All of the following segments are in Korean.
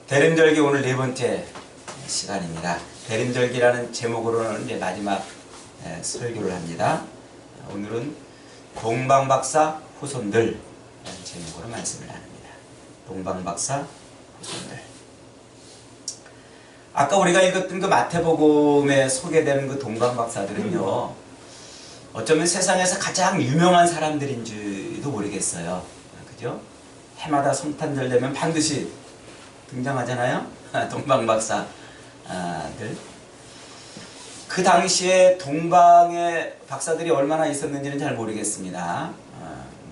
대림절기 오늘 네 번째 시간입니다. 대림절기라는 제목으로는 이제 마지막 설교를 합니다. 오늘은 동방박사 후손들 라는 제목으로 말씀을 나눕니다. 동방박사 후손들. 아까 우리가 읽었던 그 마태복음에 소개되는 그 동방박사들은요, 어쩌면 세상에서 가장 유명한 사람들인지도 모르겠어요. 그죠? 해마다 성탄절 되면 반드시 등장하잖아요. 동방박사들. 그 당시에 동방의 박사들이 얼마나 있었는지는 잘 모르겠습니다.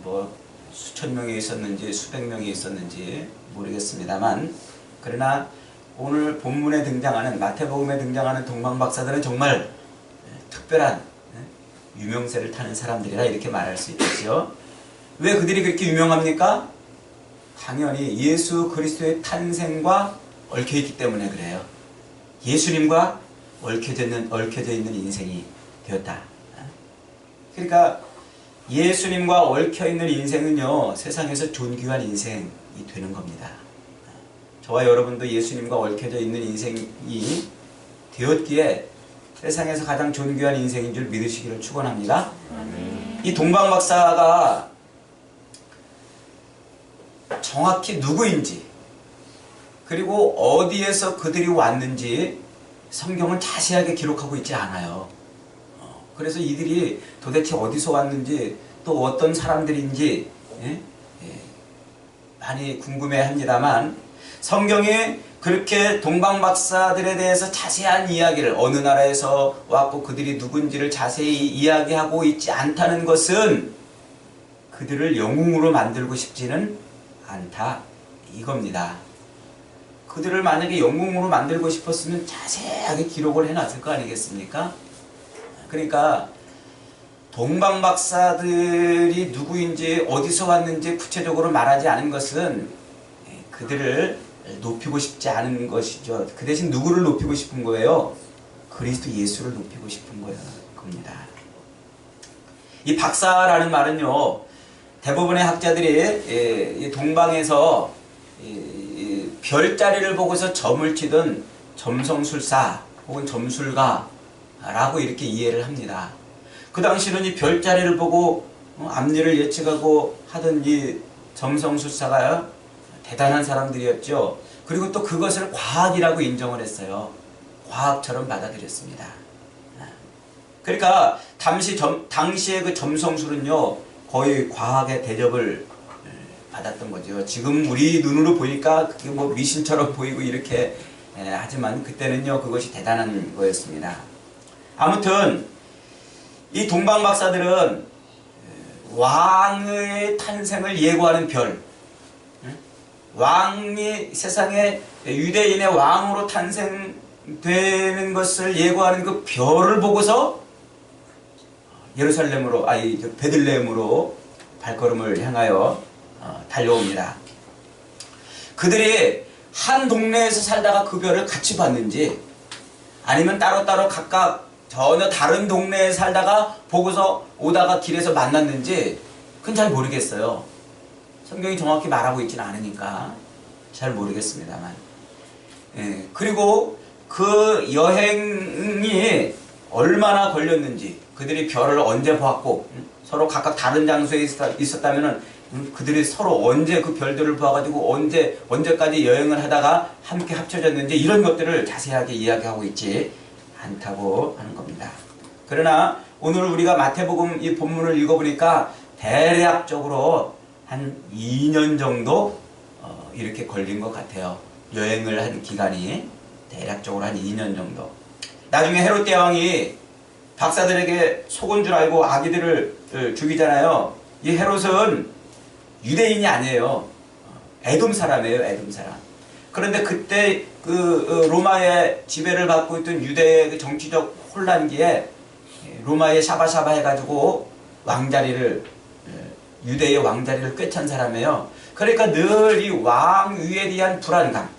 뭐 수천 명이 있었는지 수백 명이 있었는지 모르겠습니다만, 그러나 오늘 본문에 등장하는, 마태복음에 등장하는 동방박사들은 정말 특별한 유명세를 타는 사람들이라 이렇게 말할 수 있겠죠. 왜 그들이 그렇게 유명합니까? 당연히 예수 그리스도의 탄생과 얽혀있기 때문에 그래요. 예수님과 얽혀져 있는 인생이 되었다. 그러니까 예수님과 얽혀있는 인생은요, 세상에서 존귀한 인생이 되는 겁니다. 저와 여러분도 예수님과 얽혀져 있는 인생이 되었기에 세상에서 가장 존귀한 인생인 줄 믿으시기를 축원합니다. 이 동방박사가 정확히 누구인지, 그리고 어디에서 그들이 왔는지 성경은 자세하게 기록하고 있지 않아요. 그래서 이들이 도대체 어디서 왔는지, 또 어떤 사람들인지 많이 궁금해합니다만, 성경이 그렇게 동방박사들에 대해서 자세한 이야기를, 어느 나라에서 왔고 그들이 누군지를 자세히 이야기하고 있지 않다는 것은 그들을 영웅으로 만들고 싶지는 않다 이겁니다. 그들을 만약에 영웅으로 만들고 싶었으면 자세하게 기록을 해놨을 거 아니겠습니까? 그러니까 동방박사들이 누구인지 어디서 왔는지 구체적으로 말하지 않은 것은 그들을 높이고 싶지 않은 것이죠. 그 대신 누구를 높이고 싶은 거예요? 그리스도 예수를 높이고 싶은 겁니다. 이 박사라는 말은요, 대부분의 학자들이 동방에서 별자리를 보고서 점을 치던 점성술사 혹은 점술가라고 이렇게 이해를 합니다. 그 당시는 이 별자리를 보고 앞일을 예측하고 하던 이 점성술사가 대단한 사람들이었죠. 그리고 또 그것을 과학이라고 인정을 했어요. 과학처럼 받아들였습니다. 그러니까 당시의 그 점성술은요, 거의 과학의 대접을 받았던 거죠. 지금 우리 눈으로 보니까 그게 뭐 미신처럼 보이고 이렇게 하지만 그때는요, 그것이 대단한 거였습니다. 아무튼 이 동방박사들은 왕의 탄생을 예고하는 별, 왕이 세상에 유대인의 왕으로 탄생되는 것을 예고하는 그 별을 보고서 예루살렘으로, 베들레헴으로 발걸음을 향하여 달려옵니다. 그들이 한 동네에서 살다가 그 별을 같이 봤는지, 아니면 따로따로 각각 전혀 다른 동네에 살다가 보고서 오다가 길에서 만났는지 그건 잘 모르겠어요. 성경이 정확히 말하고 있지는 않으니까 잘 모르겠습니다만, 그리고 그 여행이 얼마나 걸렸는지, 그들이 별을 언제 보았고, 서로 각각 다른 장소에 있었다면은 그들이 서로 언제 그 별들을 보아가지고 언제까지 여행을 하다가 함께 합쳐졌는지, 이런 것들을 자세하게 이야기하고 있지 않다고 하는 겁니다. 그러나 오늘 우리가 마태복음 이 본문을 읽어보니까 대략적으로 한 2년 정도 이렇게 걸린 것 같아요. 여행을 한 기간이 대략적으로 한 2년 정도. 나중에 헤롯 대왕이 박사들에게 속은 줄 알고 아기들을 죽이잖아요. 이 헤롯은 유대인이 아니에요. 에돔 사람이에요. 에돔 사람. 그런데 그때 그 로마의 지배를 받고 있던 유대의 그 정치적 혼란기에 로마의 샤바샤바 해가지고 유대의 왕자리를 꿰찬 사람이에요. 그러니까 늘 이 왕위에 대한 불안감,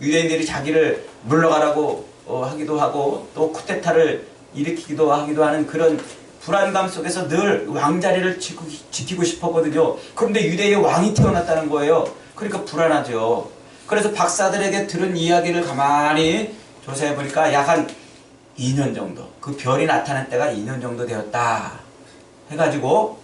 유대인들이 자기를 물러가라고 하기도 하고 또 쿠데타를 일으키기도 하는 그런 불안감 속에서 늘 왕자리를 지키고 싶었거든요. 그런데 유대의 왕이 태어났다는 거예요. 그러니까 불안하죠. 그래서 박사들에게 들은 이야기를 가만히 조사해 보니까 약 한 2년 정도, 그 별이 나타난 때가 2년 정도 되었다 해가지고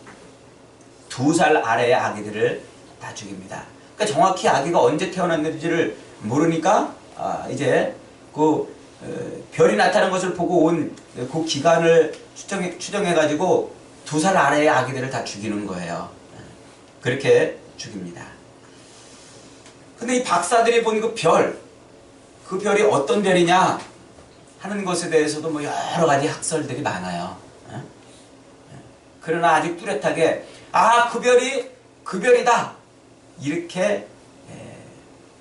2살 아래의 아기들을 다 죽입니다. 그러니까 정확히 아기가 언제 태어났는지를 모르니까 이제 그 별이 나타난 것을 보고 온 그 기간을 추정해가지고 2살 아래의 아기들을 다 죽이는 거예요. 그렇게 죽입니다. 근데 이 박사들이 본 그 별이 어떤 별이냐 하는 것에 대해서도 뭐 여러 가지 학설들이 많아요. 그러나 아직 뚜렷하게 그 별이 그 별이다 이렇게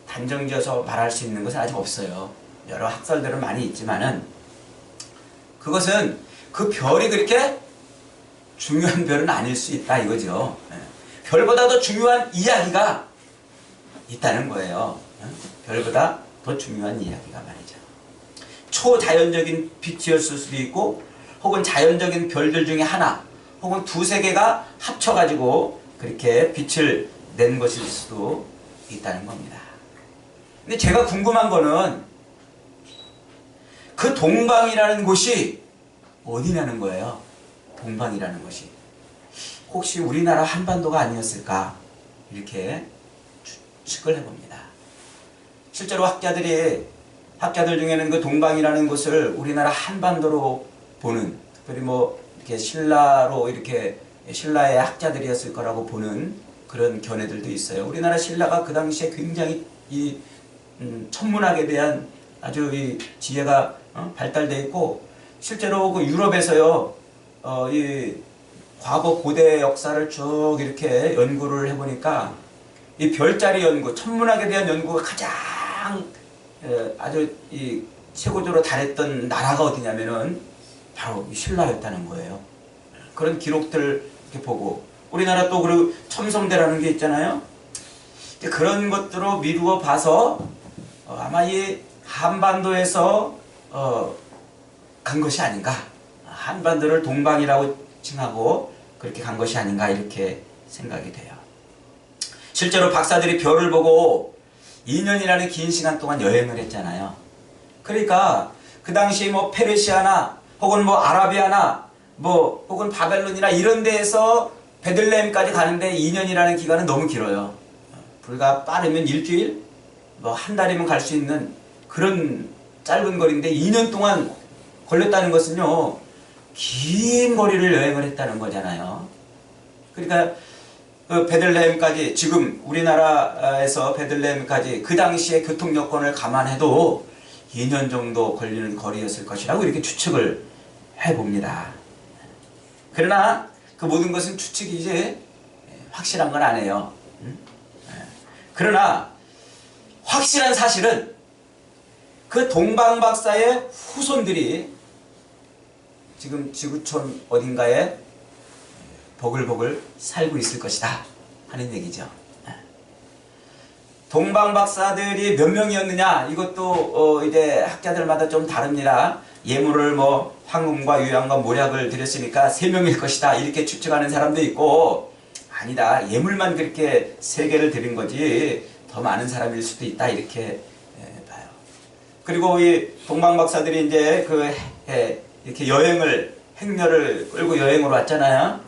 단정지어서 말할 수 있는 것은 아직 없어요. 여러 학설들은 많이 있지만은 그것은 그 별이 그렇게 중요한 별은 아닐 수 있다 이거죠. 별보다 더 중요한 이야기가 있다는 거예요. 별보다 더 중요한 이야기가 말이죠. 초자연적인 빛이었을 수도 있고 혹은 자연적인 별들 중에 하나 혹은 두세 개가 합쳐가지고 그렇게 빛을 낸 것일 수도 있다는 겁니다. 근데 제가 궁금한 거는 그 동방이라는 곳이 어디냐는 거예요. 동방이라는 곳이 혹시 우리나라 한반도가 아니었을까 이렇게 추측을 해봅니다. 실제로 학자들 중에는 그 동방이라는 곳을 우리나라 한반도로 보는, 특별히 뭐 이렇게 신라로 이렇게 신라의 학자들이었을 거라고 보는 그런 견해들도 있어요. 우리나라 신라가 그 당시에 굉장히 이 천문학에 대한 아주 이 지혜가 발달되어 있고 실제로 그 유럽에서요 이 과거 고대 역사를 쭉 이렇게 연구를 해보니까 이 별자리 연구, 천문학에 대한 연구가 가장 아주 이 최고조로 달했던 나라가 어디냐면은 바로 신라였다는 거예요. 그런 기록들 이렇게 보고 우리나라 또 그리고 첨성대라는 게 있잖아요. 그런 것들로 미루어 봐서 아마 이 한반도에서 간 것이 아닌가, 한반도를 동방이라고 칭하고 그렇게 간 것이 아닌가 이렇게 생각이 돼요. 실제로 박사들이 별을 보고 2년이라는 긴 시간 동안 여행을 했잖아요. 그러니까 그 당시 뭐 페르시아나 혹은 뭐 아라비아나 뭐 혹은 바벨론이나 이런 데에서 베들레헴까지 가는데 2년이라는 기간은 너무 길어요. 불과 빠르면 일주일, 뭐 한 달이면 갈 수 있는 그런 짧은 거리인데 2년 동안 걸렸다는 것은요 긴 거리를 여행을 했다는 거잖아요. 그러니까 그 베들레헴까지, 지금 우리나라에서 베들레헴까지 그 당시의 교통 여건을 감안해도 2년 정도 걸리는 거리였을 것이라고 이렇게 추측을 해봅니다. 그러나 그 모든 것은 추측이지 확실한 건 아니에요. 그러나 확실한 사실은 그 동방박사의 후손들이 지금 지구촌 어딘가에 보글보글 살고 있을 것이다 하는 얘기죠. 동방박사들이 몇 명이었느냐 이것도 이제 학자들마다 좀 다릅니다. 예물을 뭐 황금과 유향과 모략을 드렸으니까 3명일 것이다 이렇게 추측하는 사람도 있고, 아니다 예물만 그렇게 3개를 드린 거지 더 많은 사람일 수도 있다 이렇게 봐요. 그리고 이 동방박사들이 이제 이렇게 행렬을 끌고 여행으로 왔잖아요.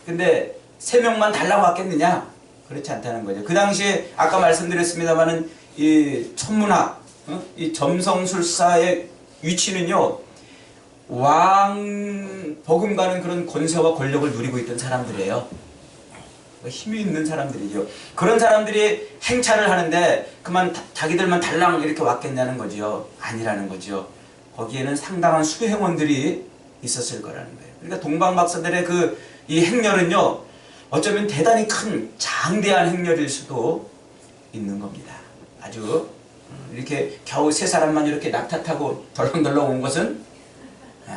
근데 3명만 달라고 왔겠느냐? 그렇지 않다는 거죠. 그 당시에 아까 말씀드렸습니다마는 이 천문학, 이 점성술사의 위치는요 왕 버금가는 그런 권세와 권력을 누리고 있던 사람들이에요. 힘이 있는 사람들이죠. 그런 사람들이 행차를 하는데 그만 자기들만 달랑 이렇게 왔겠냐는 거죠. 아니라는 거죠. 거기에는 상당한 수행원들이 있었을 거라는 거예요. 그러니까 동방박사들의 이 행렬은요 어쩌면 대단히 큰 장대한 행렬일 수도 있는 겁니다. 아주 이렇게 겨우 3사람만 이렇게 낙타 타고 덜렁덜렁 온 것은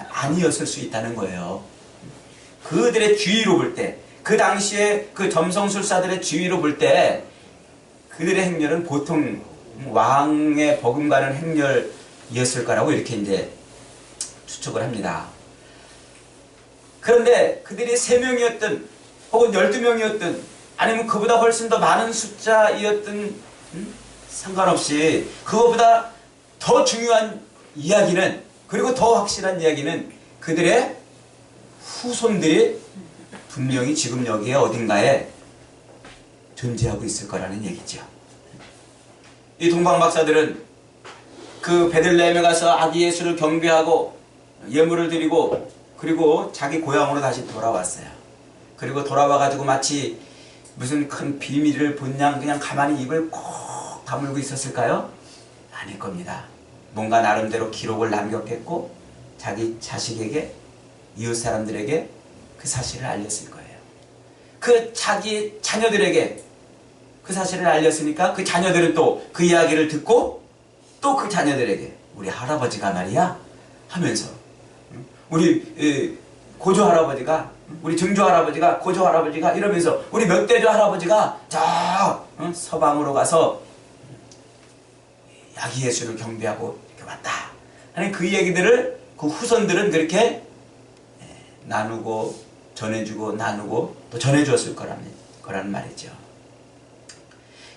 아니었을 수 있다는 거예요. 그들의 주위로 볼 때, 그 당시에 그 점성술사들의 주위로 볼 때 그들의 행렬은 보통 왕의 버금가는 행렬이었을 거라고 이렇게 이제 추측을 합니다. 그런데 그들이 3명이었든 혹은 12명이었든 아니면 그보다 훨씬 더 많은 숫자이었든 상관없이 그것보다 더 중요한 이야기는, 그리고 더 확실한 이야기는 그들의 후손들이 분명히 지금 여기에 어딘가에 존재하고 있을 거라는 얘기죠. 이 동방박사들은 그 베들레헴에 가서 아기 예수를 경배하고 예물을 드리고 그리고 자기 고향으로 다시 돌아왔어요. 그리고 돌아와가지고 마치 무슨 큰 비밀을 본 양 그냥 가만히 입을 꼭 다물고 있었을까요? 아닐 겁니다. 뭔가 나름대로 기록을 남겼겠고 자기 자식에게, 이웃 사람들에게 그 사실을 알렸을 거예요. 그 자기 자녀들에게 그 사실을 알렸으니까 그 자녀들은 또 그 이야기를 듣고 또 그 자녀들에게 우리 할아버지가 말이야 하면서, 우리 고조 할아버지가, 우리 증조 할아버지가, 고조 할아버지가 이러면서 우리 몇 대조 할아버지가 저 서방으로 가서 아기 예수를 경배하고 이렇게 왔다 하는 그 얘기들을 그 후손들은 그렇게 나누고 전해주고 나누고 또 전해주었을 거라는 말이죠.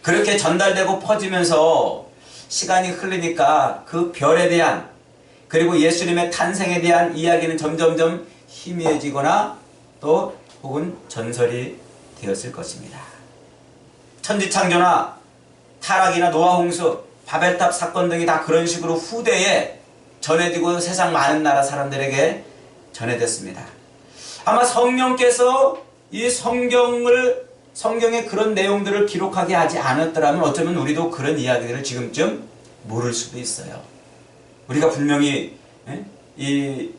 그렇게 전달되고 퍼지면서 시간이 흐르니까 그 별에 대한, 그리고 예수님의 탄생에 대한 이야기는 점점점 희미해지거나 또 혹은 전설이 되었을 것입니다. 천지창조나 타락이나 노아 홍수, 바벨탑 사건 등이 다 그런 식으로 후대에 전해지고 세상 많은 나라 사람들에게 전해졌습니다. 아마 성령께서 이 성경에 그런 내용들을 기록하게 하지 않았더라면 어쩌면 우리도 그런 이야기들을 지금쯤 모를 수도 있어요. 우리가 분명히 이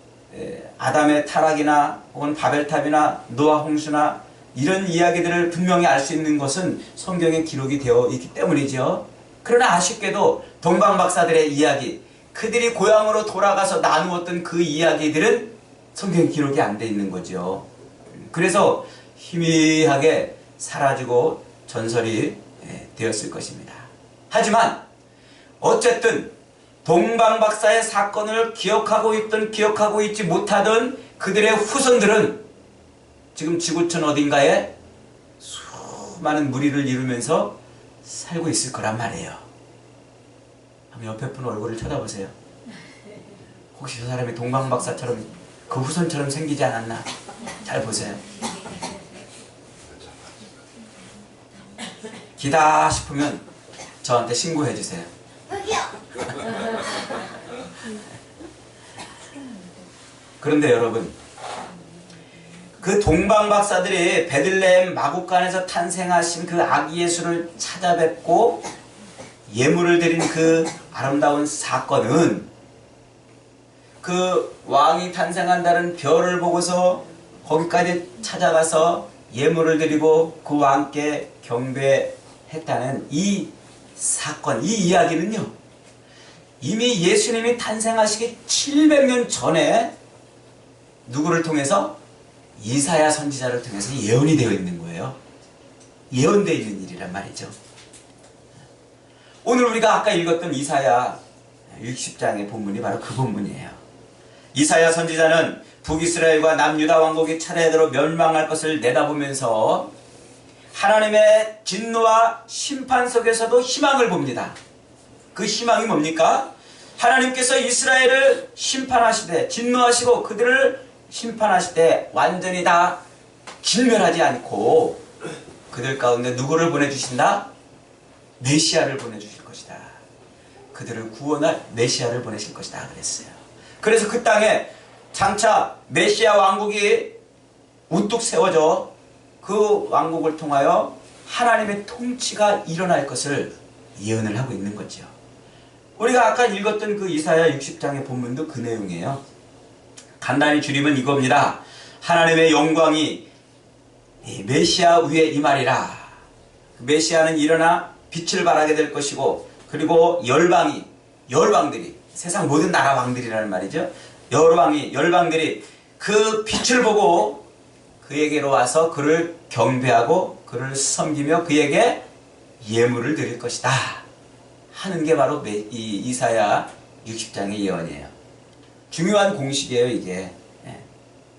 아담의 타락이나 혹은 바벨탑이나 노아 홍수나 이런 이야기들을 분명히 알 수 있는 것은 성경에 기록이 되어 있기 때문이죠. 그러나 아쉽게도 동방박사들의 이야기, 그들이 고향으로 돌아가서 나누었던 그 이야기들은 성경에 기록이 안 돼 있는 거죠. 그래서 희미하게 사라지고 전설이 되었을 것입니다. 하지만 어쨌든 동방박사의 사건을 기억하고 있든 기억하고 있지 못하던 그들의 후손들은 지금 지구촌 어딘가에 수많은 무리를 이루면서 살고 있을 거란 말이에요. 한번 옆에 분 얼굴을 쳐다보세요. 혹시 저 사람이 동방박사처럼 그 후손처럼 생기지 않았나? 잘 보세요. 기다 싶으면 저한테 신고해 주세요. 그런데 여러분, 그 동방박사들이 베들레헴 마구간에서 탄생하신 그 아기 예수를 찾아뵙고 예물을 드린 그 아름다운 사건은 그 왕이 탄생한다는 별을 보고서 거기까지 찾아가서 예물을 드리고 그 왕께 경배했다는 이 사건, 이 이야기는요, 이미 예수님이 탄생하시기 700년 전에 누구를 통해서? 이사야 선지자를 통해서 예언이 되어 있는 거예요. 예언되어 있는 일이란 말이죠. 오늘 우리가 아까 읽었던 이사야 60장의 본문이 바로 그 본문이에요. 이사야 선지자는 북이스라엘과 남유다 왕국이 차례대로 멸망할 것을 내다보면서 하나님의 진노와 심판 속에서도 희망을 봅니다. 그 희망이 뭡니까? 하나님께서 이스라엘을 심판하시되 진노하시고 그들을 심판하시되 완전히 다 진멸하지 않고 그들 가운데 누구를 보내주신다? 메시아를 보내주실 것이다. 그들을 구원할 메시아를 보내실 것이다 그랬어요. 그래서 그 땅에 장차 메시아 왕국이 우뚝 세워져 그 왕국을 통하여 하나님의 통치가 일어날 것을 예언을 하고 있는 거죠. 우리가 아까 읽었던 그 이사야 60장의 본문도 그 내용이에요. 간단히 줄이면 이겁니다. 하나님의 영광이 메시아 위에 임하리라. 메시아는 일어나 빛을 발하게 될 것이고, 그리고 열방들이, 세상 모든 나라 왕들이라는 말이죠. 열방들이 그 빛을 보고 그에게로 와서 그를 경배하고 그를 섬기며 그에게 예물을 드릴 것이다 하는 게 바로 이 이사야 60장의 예언이에요. 중요한 공식이에요, 이게.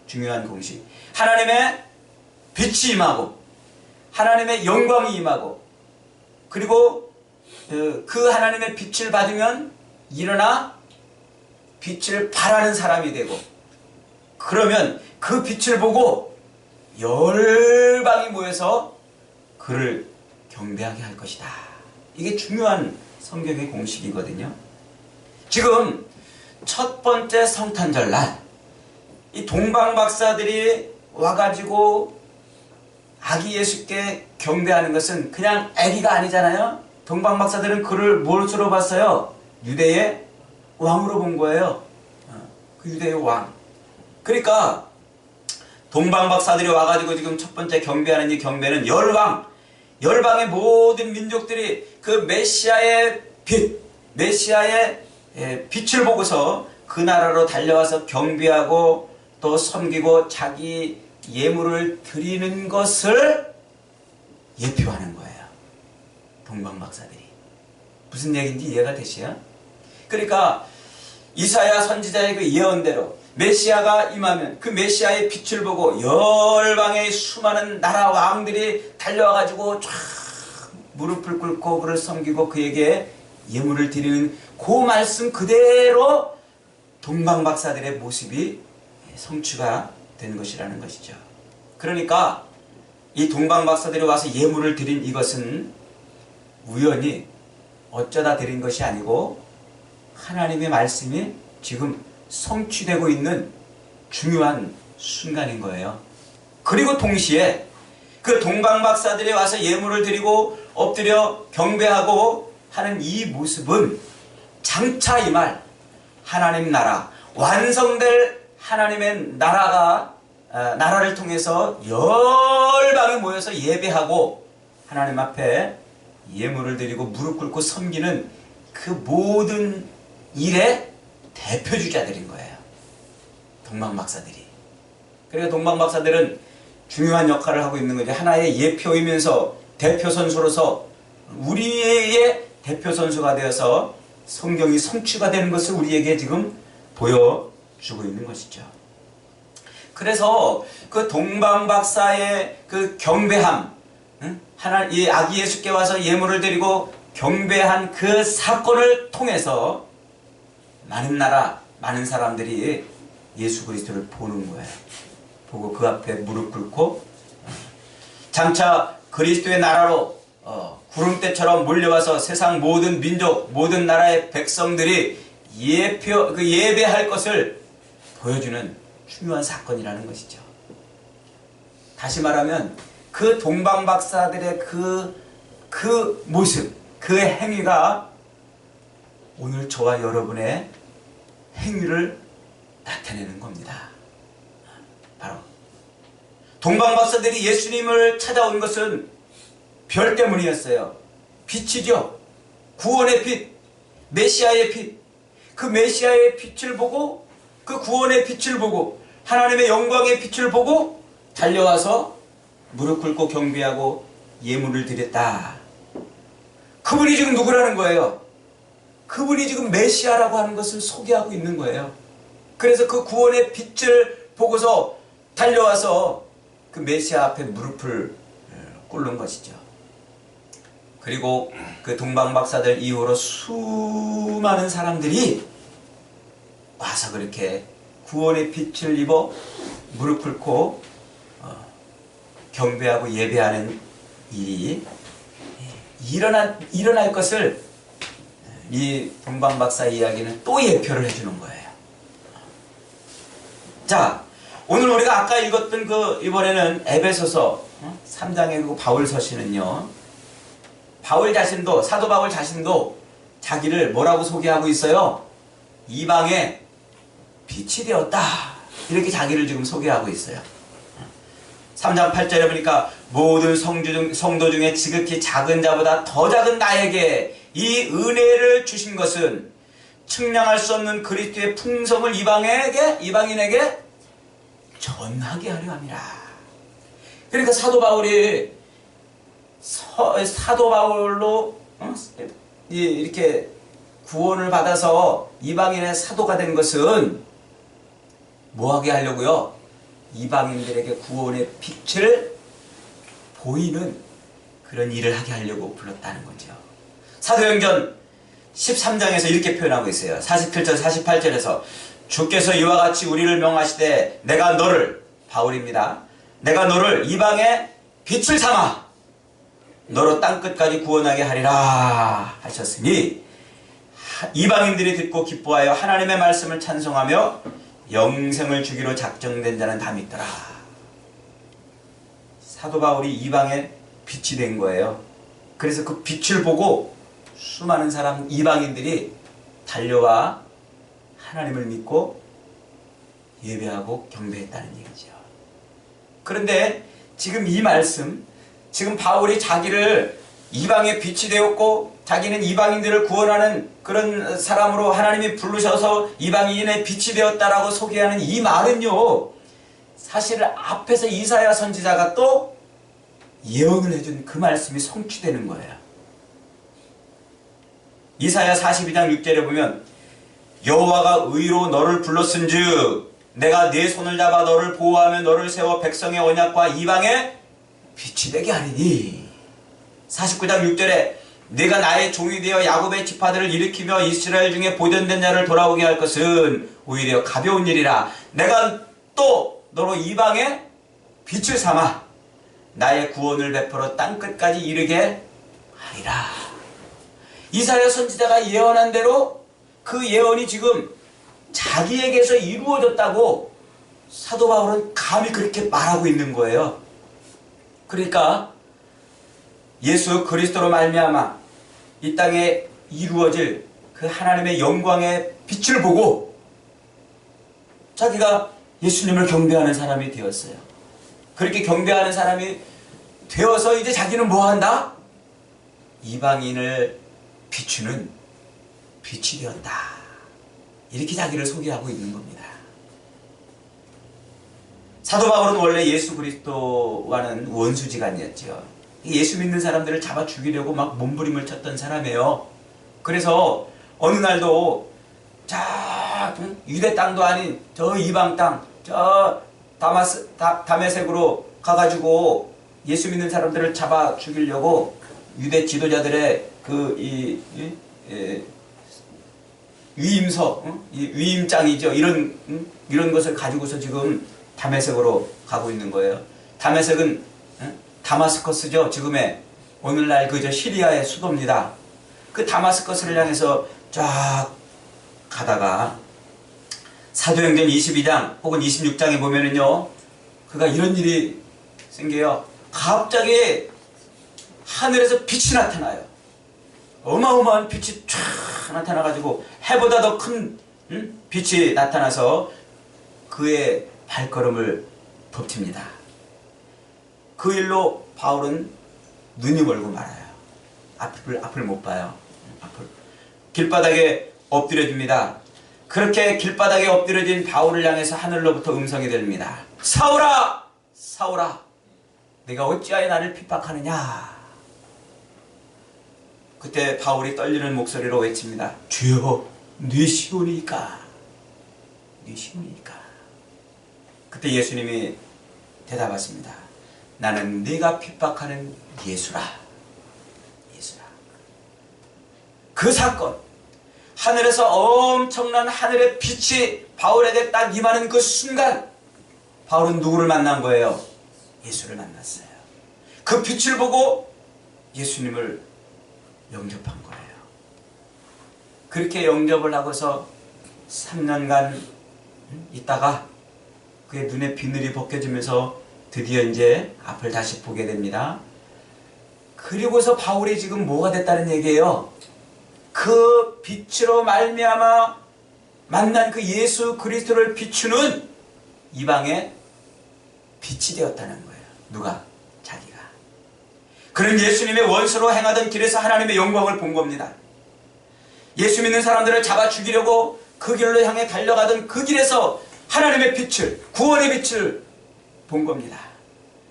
중요한 공식. 하나님의 빛이 임하고 하나님의 영광이 임하고 그리고 그 하나님의 빛을 받으면 일어나 빛을 발하는 사람이 되고, 그러면 그 빛을 보고 열방이 모여서 그를 경배하게 할 것이다. 이게 중요한 성경의 공식이거든요. 지금 첫 번째 성탄절날 이 동방박사들이 와가지고 아기 예수께 경배하는 것은 그냥 아기가 아니잖아요. 동방박사들은 그를 무엇으로 봤어요? 유대의 왕으로 본 거예요. 그 유대의 왕. 그러니까 동방박사들이 와가지고 지금 첫 번째 경배하는 이 경배는 열방의 모든 민족들이 그 메시아의 빛, 메시아의 빛을 보고서 그 나라로 달려와서 경배하고 또 섬기고 자기 예물을 드리는 것을 예표하는 거예요. 동방박사들이. 무슨 얘기인지 이해가 되시요? 그러니까 이사야 선지자의 그 예언대로 메시아가 임하면 그 메시아의 빛을 보고 열방의 수많은 나라 왕들이 달려와가지고 쫙 무릎을 꿇고 그를 섬기고 그에게 예물을 드리는 그 말씀 그대로 동방박사들의 모습이 성취가 된 것이라는 것이죠. 그러니까 이 동방박사들이 와서 예물을 드린 이것은 우연히 어쩌다 드린 것이 아니고 하나님의 말씀이 지금 성취되고 있는 중요한 순간인 거예요. 그리고 동시에 그 동방박사들이 와서 예물을 드리고 엎드려 경배하고 하는 이 모습은 장차 임할 하나님 나라, 완성될 하나님의 나라를 통해서 열방이 모여서 예배하고 하나님 앞에 예물을 드리고 무릎 꿇고 섬기는 그 모든 일의 대표주자들인 거예요. 동방박사들이. 그러니까 동방박사들은 중요한 역할을 하고 있는 거죠. 하나의 예표이면서 대표선수로서 우리의 대표선수가 되어서 성경이 성취가 되는 것을 우리에게 지금 보여주고 있는 것이죠. 그래서 그 동방박사의 그 경배함, 이 아기 예수께 와서 예물을 드리고 경배한 그 사건을 통해서 많은 나라, 많은 사람들이 예수 그리스도를 보는 거예요. 보고 그 앞에 무릎 꿇고 장차 그리스도의 나라로 구름대처럼 몰려와서 세상 모든 민족, 모든 나라의 백성들이 예배할 것을 보여주는 중요한 사건이라는 것이죠. 다시 말하면 그 동방박사들의 그 모습, 그 행위가 오늘 저와 여러분의 행위를 나타내는 겁니다. 바로 동방박사들이 예수님을 찾아온 것은 별 때문이었어요. 빛이죠. 구원의 빛, 메시아의 빛. 그 메시아의 빛을 보고 그 구원의 빛을 보고 하나님의 영광의 빛을 보고 달려와서 무릎 꿇고 경배하고 예물을 드렸다. 그분이 지금 누구라는 거예요? 그분이 지금 메시아라고 하는 것을 소개하고 있는 거예요. 그래서 그 구원의 빛을 보고서 달려와서 그 메시아 앞에 무릎을 꿇는 것이죠. 그리고 그 동방박사들 이후로 수많은 사람들이 와서 그렇게 구원의 빛을 입어 무릎 꿇고 경배하고 예배하는 일이 일어날 것을 이 동방박사 이야기는 또 예표를 해주는 거예요. 자, 오늘 우리가 아까 읽었던 이번에는 에베소서 3장의 그 바울서신은요, 바울 자신도, 사도 바울 자신도 자기를 뭐라고 소개하고 있어요? 이방의 빛이 되었다. 이렇게 자기를 지금 소개하고 있어요. 3장 8절에 보니까 모든 성도 중에 지극히 작은 자보다 더 작은 나에게 이 은혜를 주신 것은 측량할 수 없는 그리스도의 풍성을 이방인에게 전하게 하려 함이라. 그러니까 사도 바울로 이렇게 구원을 받아서 이방인의 사도가 된 것은 뭐하게 하려고요? 이방인들에게 구원의 빛을 보이는 그런 일을 하게 하려고 불렀다는 거죠. 사도행전 13장에서 이렇게 표현하고 있어요. 47절 48절에서 주께서 이와 같이 우리를 명하시되 내가 너를, 바울입니다, 내가 너를 이방의 빛을 삼아 너로 땅끝까지 구원하게 하리라 하셨으니 이방인들이 듣고 기뻐하여 하나님의 말씀을 찬송하며 영생을 주기로 작정된 자는 다 믿더라. 사도 바울이 이방의 빛이 된 거예요. 그래서 그 빛을 보고 수많은 사람, 이방인들이 달려와 하나님을 믿고 예배하고 경배했다는 얘기죠. 그런데 지금 이 말씀, 지금 바울이 자기를 이방의 빛이 되었고 자기는 이방인들을 구원하는 그런 사람으로 하나님이 부르셔서 이방인의 빛이 되었다라고 소개하는 이 말은요, 사실 앞에서 이사야 선지자가 또 예언을 해준 그 말씀이 성취되는 거예요. 이사야 42장 6절에 보면 여호와가 의로 너를 불렀은즉 내가 네 손을 잡아 너를 보호하며 너를 세워 백성의 언약과 이방의 빛이 되게 하리니. 49장 6절에 내가 나의 종이 되어 야곱의 지파들을 일으키며 이스라엘 중에 보존된 자를 돌아오게 할 것은 오히려 가벼운 일이라. 내가 또 너로 이방의 빛을 삼아 나의 구원을 베풀어 땅끝까지 이르게 하리라. 이사야 선지자가 예언한 대로 그 예언이 지금 자기에게서 이루어졌다고 사도 바울은 감히 그렇게 말하고 있는 거예요. 그러니까 예수 그리스도로 말미암아 이 땅에 이루어질 그 하나님의 영광의 빛을 보고 자기가 예수님을 경배하는 사람이 되었어요. 그렇게 경배하는 사람이 되어서 이제 자기는 뭐 한다? 이방인을 비추는 빛이 되었다. 이렇게 자기를 소개하고 있는 겁니다. 사도 바울은 원래 예수 그리스도와는 원수지간이었죠. 예수 믿는 사람들을 잡아 죽이려고 막 몸부림을 쳤던 사람이에요. 그래서 어느 날도 유대 땅도 아닌 저 이방 땅, 저 다메섹으로 가가지고 예수 믿는 사람들을 잡아 죽이려고 유대 지도자들의 위임서, 위임장이죠. 이런 것을 가지고서 지금 다메섹으로 가고 있는 거예요. 다메섹은 다마스커스죠. 지금의 오늘날 그저 시리아의 수도입니다. 그 다마스커스를 향해서 쫙 가다가 사도행전 22장 혹은 26장에 보면은요, 그가 이런 일이 생겨요. 갑자기 하늘에서 빛이 나타나요. 어마어마한 빛이 쫙 나타나가지고 해보다 더 큰 빛이 나타나서 그의 발걸음을 덮칩니다. 그 일로 바울은 눈이 멀고 말아요. 앞을 못 봐요. 길바닥에 엎드려집니다. 그렇게 길바닥에 엎드려진 바울을 향해서 하늘로부터 음성이 들립니다. 사울아! 사울아! 내가 어찌하여 나를 핍박하느냐? 그때 바울이 떨리는 목소리로 외칩니다. 주여, 네 시온이니까. 네 시온이니까. 그때 예수님이 대답하십니다. 나는 네가 핍박하는 예수라. 예수라. 그 사건, 하늘에서 엄청난 하늘의 빛이 바울에게 딱 임하는 그 순간 바울은 누구를 만난 거예요? 예수를 만났어요. 그 빛을 보고 예수님을 영접한 거예요. 그렇게 영접을 하고서 3년간 있다가 그의 눈에 비늘이 벗겨지면서 드디어 이제 앞을 다시 보게 됩니다. 그리고서 바울이 지금 뭐가 됐다는 얘기예요? 그 빛으로 말미암아 만난 그 예수 그리스도를 비추는 이방의 빛이 되었다는 거예요. 누가? 자기가. 그는 예수님의 원수로 행하던 길에서 하나님의 영광을 본 겁니다. 예수 믿는 사람들을 잡아 죽이려고 그 길로 향해 달려가던 그 길에서 하나님의 빛을, 구원의 빛을 본 겁니다.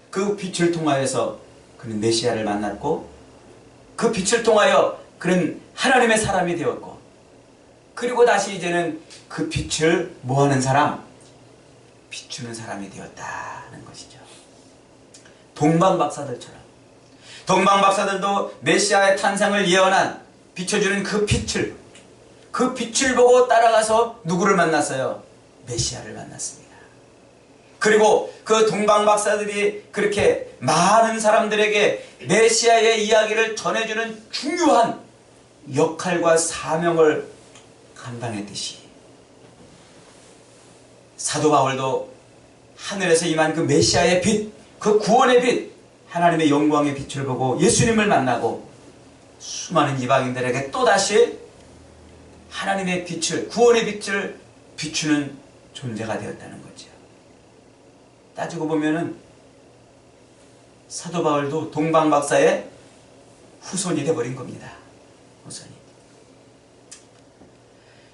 그 빛을 통하여서 그는 메시아를 만났고 그 빛을 통하여 그는 하나님의 사람이 되었고 그리고 다시 이제는 그 빛을 뭐하는 사람? 비추는 사람이 되었다는 것이죠. 동방박사들처럼 동방박사들도 메시아의 탄생을 예언한 비춰주는 그 빛을 보고 따라가서 누구를 만났어요? 메시아를 만났습니다. 그리고 그 동방박사들이 그렇게 많은 사람들에게 메시아의 이야기를 전해주는 중요한 역할과 사명을 감당했듯이 사도 바울도 하늘에서 임한 그 메시아의 빛, 그 구원의 빛, 하나님의 영광의 빛을 보고 예수님을 만나고 수많은 이방인들에게 또다시 하나님의 빛을, 구원의 빛을 비추는 존재가 되었다는 거죠. 따지고 보면은 사도 바울도 동방박사의 후손이 되어버린 겁니다. 후손이.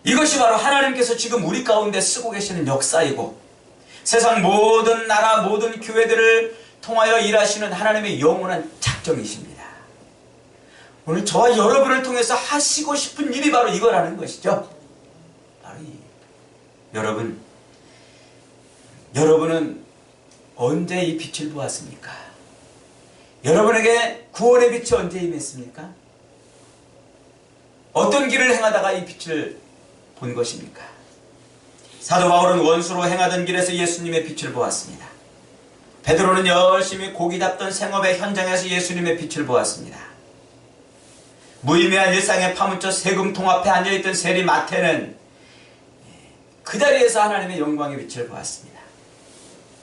이것이 바로 하나님께서 지금 우리 가운데 쓰고 계시는 역사이고 세상 모든 나라 모든 교회들을 통하여 일하시는 하나님의 영원한 작정이십니다. 오늘 저와 여러분을 통해서 하시고 싶은 일이 바로 이거라는 것이죠. 바로 여러분은 언제 이 빛을 보았습니까? 여러분에게 구원의 빛이 언제 임했습니까? 어떤 길을 행하다가 이 빛을 본 것입니까? 사도 바울은 원수로 행하던 길에서 예수님의 빛을 보았습니다. 베드로는 열심히 고기 잡던 생업의 현장에서 예수님의 빛을 보았습니다. 무의미한 일상에 파묻혀 세금통 앞에 앉아있던 세리 마태는 그 자리에서 하나님의 영광의 빛을 보았습니다.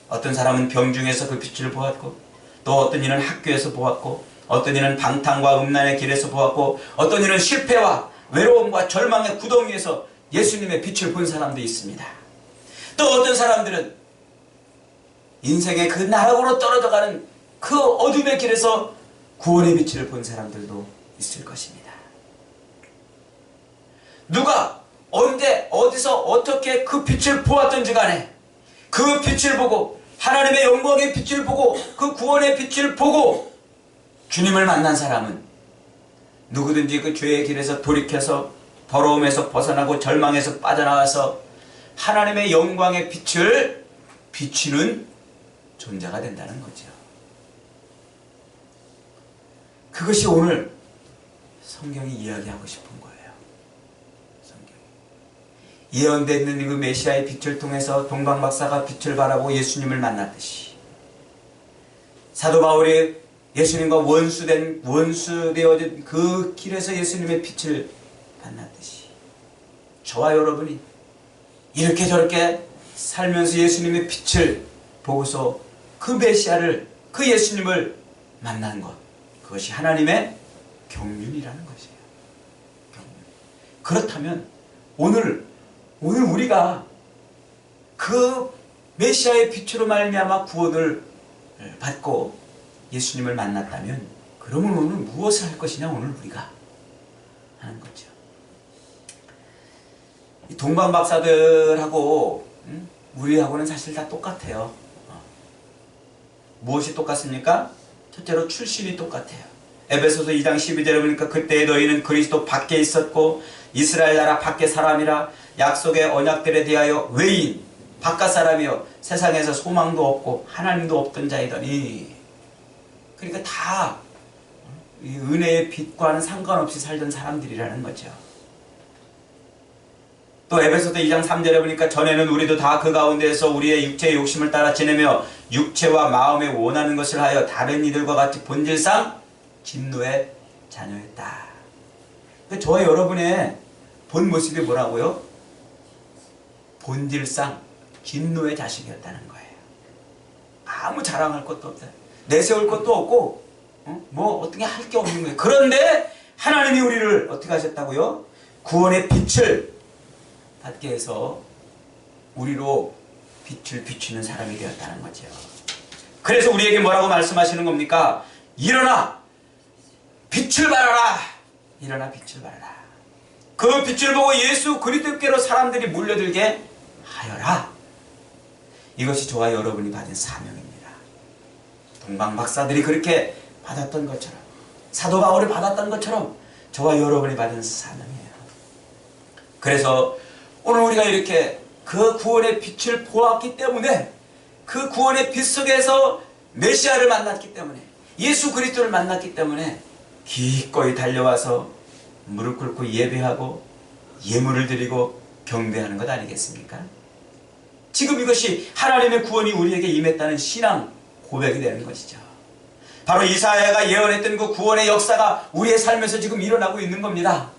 어떤 사람은 병중에서 그 빛을 보았고 또 어떤 이는 학교에서 보았고 어떤 이는 방탕과 음란의 길에서 보았고 어떤 이는 실패와 외로움과 절망의 구덩이에서 예수님의 빛을 본 사람도 있습니다. 또 어떤 사람들은 인생의 그 나락으로 떨어져가는 그 어둠의 길에서 구원의 빛을 본 사람들도 있을 것입니다. 누가 언제 어디서 어떻게 그 빛을 보았든지 간에 그 빛을 보고 하나님의 영광의 빛을 보고 그 구원의 빛을 보고 주님을 만난 사람은 누구든지 그 죄의 길에서 돌이켜서 더러움에서 벗어나고 절망에서 빠져나와서 하나님의 영광의 빛을 비추는 존재가 된다는 거죠. 그것이 오늘 성경이 이야기하고 싶은 거예요. 예언되어 있는 그 메시아의 빛을 통해서 동방박사가 빛을 바라보고 예수님을 만났듯이 사도 바울이 예수님과 원수되어진 그 길에서 예수님의 빛을 만났듯이 저와 여러분이 이렇게 저렇게 살면서 예수님의 빛을 보고서 그 메시아를 그 예수님을 만난 것, 그것이 하나님의 경륜이라는 것이에요. 경륜. 그렇다면 오늘 우리가 그 메시아의 빛으로 말미암아 구원을 받고 예수님을 만났다면 그러면 오늘 무엇을 할 것이냐 오늘 우리가 하는 거죠. 이 동방박사들하고 우리하고는 사실 다 똑같아요. 무엇이 똑같습니까? 첫째로 출신이 똑같아요. 에베소서 2장 12절에 보니까 그때 너희는 그리스도 밖에 있었고 이스라엘 나라 밖의 사람이라 약속의 언약들에 대하여 외인 바깥 사람이요 세상에서 소망도 없고 하나님도 없던 자이더니 그러니까 다 은혜의 빛과는 상관없이 살던 사람들이라는 거죠. 또 에베소서 2장 3절에 보니까 전에는 우리도 다 그 가운데에서 우리의 육체의 욕심을 따라 지내며 육체와 마음에 원하는 것을 하여 다른 이들과 같이 본질상 진노의 자녀였다. 저와 여러분의 본 모습이 뭐라고요? 본질상 진노의 자식이었다는 거예요. 아무 자랑할 것도 없어요. 내세울 것도 없고 뭐 어떻게 할 게 없는 거예요. 그런데 하나님이 우리를 어떻게 하셨다고요? 구원의 빛을 받게 해서 우리로 빛을 비추는 사람이 되었다는 거죠. 그래서 우리에게 뭐라고 말씀하시는 겁니까? 일어나 빛을 발하라. 일어나 빛을 발하라. 그 빛을 보고 예수 그리스도께로 사람들이 몰려들게 하여라. 이것이 저와 여러분이 받은 사명입니다. 동방박사들이 그렇게 받았던 것처럼 사도 바울이 받았던 것처럼 저와 여러분이 받은 사명이에요. 그래서 오늘 우리가 이렇게 그 구원의 빛을 보았기 때문에 그 구원의 빛 속에서 메시아를 만났기 때문에 예수 그리스도를 만났기 때문에 기꺼이 달려와서 무릎 꿇고 예배하고 예물을 드리고 경배하는 것 아니겠습니까? 지금 이것이 하나님의 구원이 우리에게 임했다는 신앙 고백이 되는 것이죠. 바로 이사야가 예언했던 그 구원의 역사가 우리의 삶에서 지금 일어나고 있는 겁니다.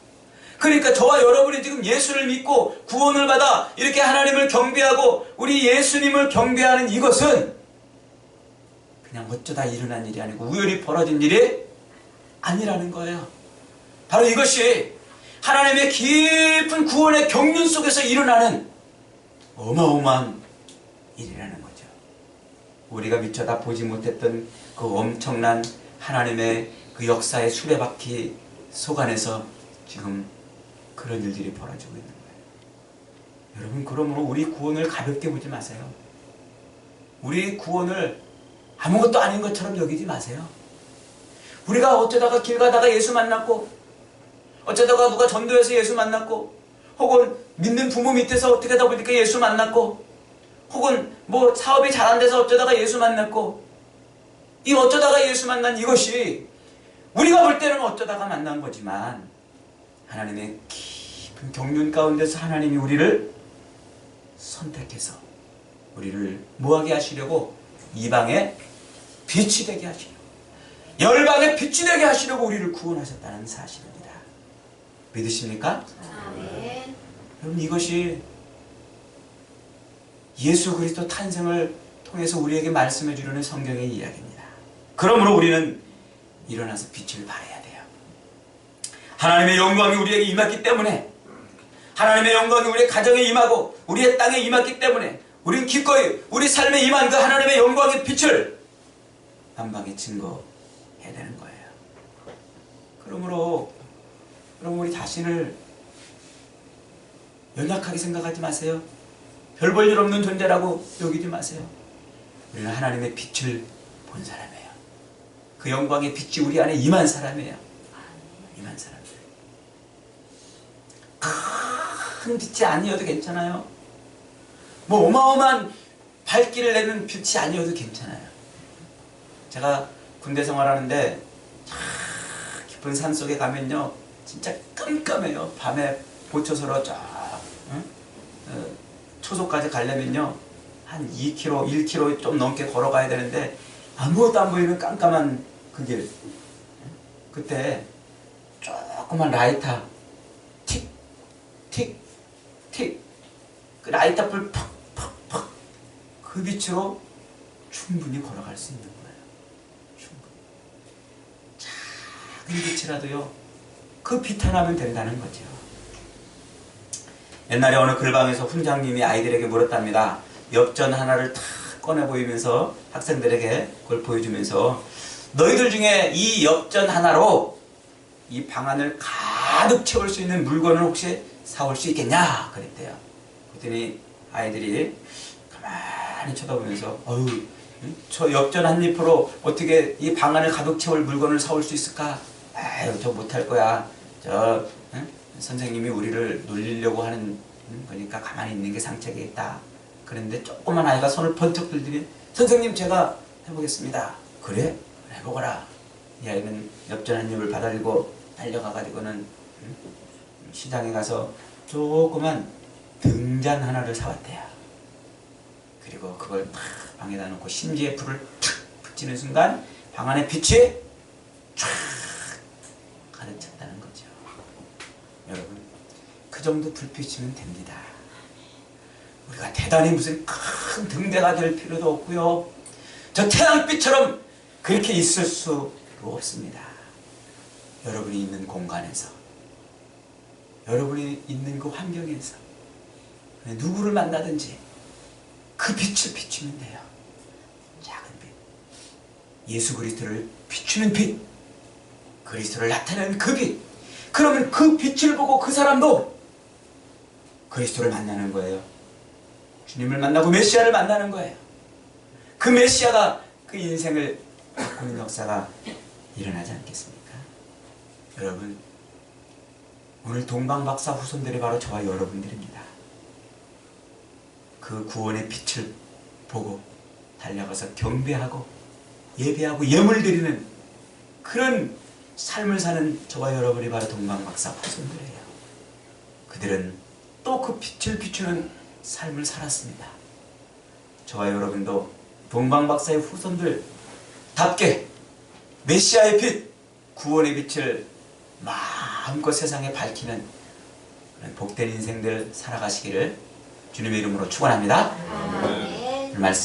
그러니까 저와 여러분이 지금 예수를 믿고 구원을 받아 이렇게 하나님을 경배하고 우리 예수님을 경배하는 이것은 그냥 어쩌다 일어난 일이 아니고 우연히 벌어진 일이 아니라는 거예요. 바로 이것이 하나님의 깊은 구원의 경륜 속에서 일어나는 어마어마한 일이라는 거죠. 우리가 미처 다 보지 못했던 그 엄청난 하나님의 그 역사의 수레바퀴 속 안에서 지금 그런 일들이 벌어지고 있는 거예요. 여러분, 그러므로 우리 구원을 가볍게 보지 마세요. 우리 구원을 아무것도 아닌 것처럼 여기지 마세요. 우리가 어쩌다가 길 가다가 예수 만났고, 어쩌다가 누가 전도해서 예수 만났고, 혹은 믿는 부모 밑에서 어떻게 하다 보니까 예수 만났고, 혹은 뭐 사업이 잘 안 돼서 어쩌다가 예수 만났고, 이 어쩌다가 예수 만난 이것이 우리가 볼 때는 어쩌다가 만난 거지만 하나님의 깊은 경륜 가운데서 하나님이 우리를 선택해서 우리를 뭐하게 하시려고? 이방의 빛이 되게 하시려고, 열방의 빛이 되게 하시려고 우리를 구원하셨다는 사실입니다. 믿으십니까? 아멘. 여러분, 이것이 예수 그리스도 탄생을 통해서 우리에게 말씀해 주려는 성경의 이야기입니다. 그러므로 우리는 일어나서 빛을 발해야 돼요. 하나님의 영광이 우리에게 임했기 때문에, 하나님의 영광이 우리의 가정에 임하고 우리의 땅에 임했기 때문에 우리는 기꺼이 우리 삶에 임한 그 하나님의 영광의 빛을 만방에 증거해야 되는 거예요. 그러므로 우리 자신을 연약하게 생각하지 마세요. 별 볼 일 없는 존재라고 여기지 마세요. 우리는 하나님의 빛을 본 사람이에요. 그 영광의 빛이 우리 안에 임한 사람이에요. 임한 사람이에요. 큰 빛이 아니어도 괜찮아요. 뭐 어마어마한 밝기를 내는 빛이 아니어도 괜찮아요. 제가 군대 생활하는데 깊은 산 속에 가면요, 진짜 깜깜해요. 밤에 보초서로 초소까지 가려면요 한 2km, 1km 좀 넘게 걸어가야 되는데 아무것도 안 보이는 깜깜한 그 길. 그때 조그만 라이터 틱, 틱, 틱, 그 라이터 불 팍, 팍, 팍, 그 빛으로 충분히 걸어갈 수 있는 거예요. 충분히. 작은 빛이라도요, 그 빛 하나면 된다는 거죠. 옛날에 어느 글방에서 훈장님이 아이들에게 물었답니다. 엽전 하나를 탁 꺼내 보이면서 학생들에게 그걸 보여주면서, 너희들 중에 이 엽전 하나로 이 방 안을 가득 채울 수 있는 물건을 혹시 사올 수 있겠냐? 그랬대요. 그랬더니 아이들이 가만히 쳐다보면서, 어휴, 저 엽전 한 입으로 어떻게 이 방 안을 가득 채울 물건을 사올 수 있을까? 아유, 저 못할 거야. 선생님이 우리를 놀리려고 하는 거니까 가만히 있는 게 상책이겠다. 그런데 조그만 아이가 손을 번쩍 들더니, 선생님, 제가 해보겠습니다. 그래? 해보거라. 이 아이는 엽전 한 입을 받아들고 달려가가지고는 시장에 가서 조그만 등잔 하나를 사왔대요. 그리고 그걸 탁 방에다 놓고 심지에 불을 탁 붙이는 순간 방 안에 빛이 쫙 가득 찼다는 거죠. 여러분, 그 정도 불빛이면 됩니다. 우리가 대단히 무슨 큰 등대가 될 필요도 없고요, 저 태양빛처럼 그렇게 있을 수 없습니다. 여러분이 있는 공간에서, 여러분이 있는 그 환경에서 누구를 만나든지 그 빛을 비추면 돼요. 작은 빛, 예수 그리스도를 비추는 빛, 그리스도를 나타내는 그 빛. 그러면 그 빛을 보고 그 사람도 그리스도를 만나는 거예요. 주님을 만나고 메시아를 만나는 거예요. 그 메시아가 그 인생을 바꾸는 역사가 일어나지 않겠습니까? 여러분, 오늘 동방박사 후손들이 바로 저와 여러분들입니다. 그 구원의 빛을 보고 달려가서 경배하고 예배하고 예물 드리는 그런 삶을 사는 저와 여러분이 바로 동방박사 후손들이에요. 그들은 또 그 빛을 비추는 삶을 살았습니다. 저와 여러분도 동방박사의 후손들답게 메시아의 빛, 구원의 빛을 마음껏 세상에 밝히는 그런 복된 인생들 살아가시기를 주님의 이름으로 축원합니다. 아멘. 말씀